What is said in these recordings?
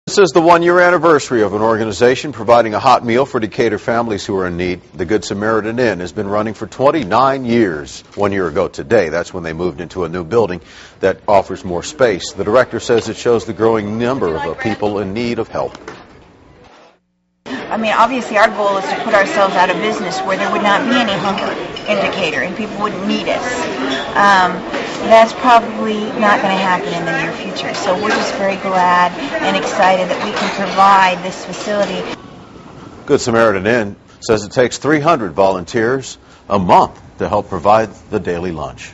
This is the one-year anniversary of an organization providing a hot meal for Decatur families who are in need. The Good Samaritan Inn has been running for 29 years. 1 year ago today, that's when they moved into a new building that offers more space. The director says it shows the growing number of people in need of help. I mean, obviously our goal is to put ourselves out of business where there would not be any hunger in Decatur and people wouldn't need us. That's probably not going to happen in the near future. So we're just very glad and excited that we can provide this facility. Good Samaritan Inn says it takes 300 volunteers a month to help provide the daily lunch.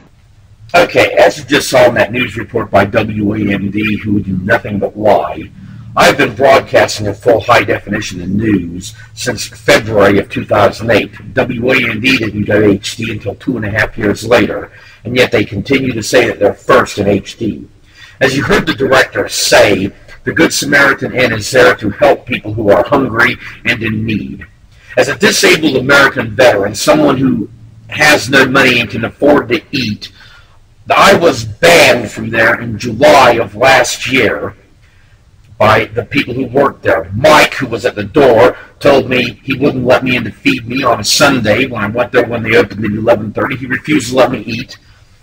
Okay, as you just saw in that news report by WAMD, who do nothing but lie, I've been broadcasting in full high-definition news since February of 2008. WAMD didn't go HD until 2.5 years later, and yet they continue to say that they're first in HD. As you heard the director say, the Good Samaritan Inn is there to help people who are hungry and in need. As a disabled American veteran, someone who has no money and can afford to eat, I was banned from there in July of last year by the people who worked there. Mike, who was at the door, told me he wouldn't let me in to feed me on a Sunday when I went there when they opened at 11:30. He refused to let me eat.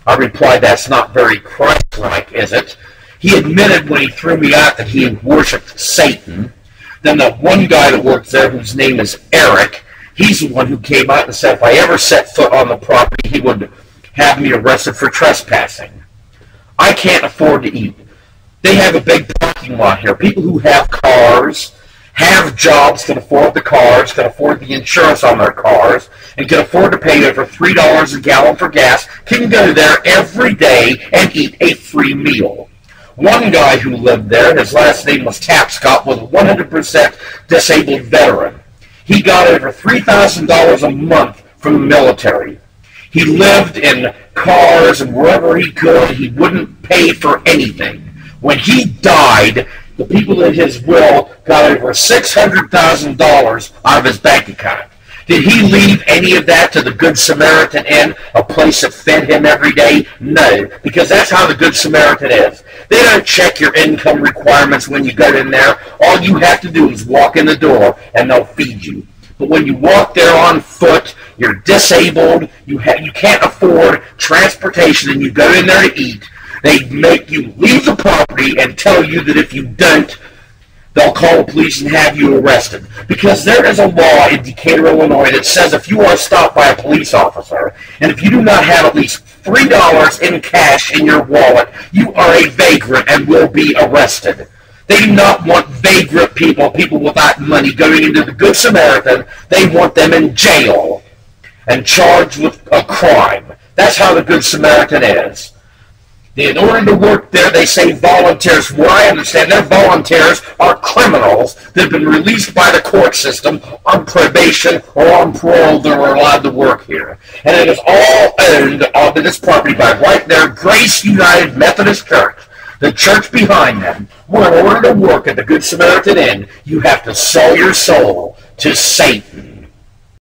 I replied, that's not very Christ-like, is it? He admitted when he threw me out that he worshipped Satan. Then the one guy that works there, whose name is Eric, he's the one who came out and said if I ever set foot on the property, he would have me arrested for trespassing. I can't afford to eat. They have a big parking lot here. People who have cars, have jobs, can afford the cars, can afford the insurance on their cars, and can afford to pay over $3 a gallon for gas, can go there every day and eat a free meal. One guy who lived there, his last name was Tapscott, was a 100% disabled veteran. He got over $3,000 a month from the military. He lived in cars and wherever he could. He wouldn't pay for anything. When he died, the people in his will got over $600,000 out of his bank account. Did he leave any of that to the Good Samaritan Inn, a place that fed him every day? No, because that's how the Good Samaritan is. They don't check your income requirements when you go in there. All you have to do is walk in the door and they'll feed you. But when you walk there on foot, you're disabled, you can't afford transportation, and you go in there to eat, they make you leave the property and tell you that if you don't, they'll call the police and have you arrested. Because there is a law in Decatur, Illinois that says if you are stopped by a police officer, and if you do not have at least $3 in cash in your wallet, you are a vagrant and will be arrested. They do not want vagrant people, people without money, going into the Good Samaritan. They want them in jail and charged with a crime. That's how the Good Samaritan is. In order to work there, they say volunteers. What I understand, their volunteers are criminals that have been released by the court system on probation or on parole that are allowed to work here. And it is all owned onto this property by right there, Grace United Methodist Church, the church behind them. Well, in order to work at the Good Samaritan Inn, you have to sell your soul to Satan.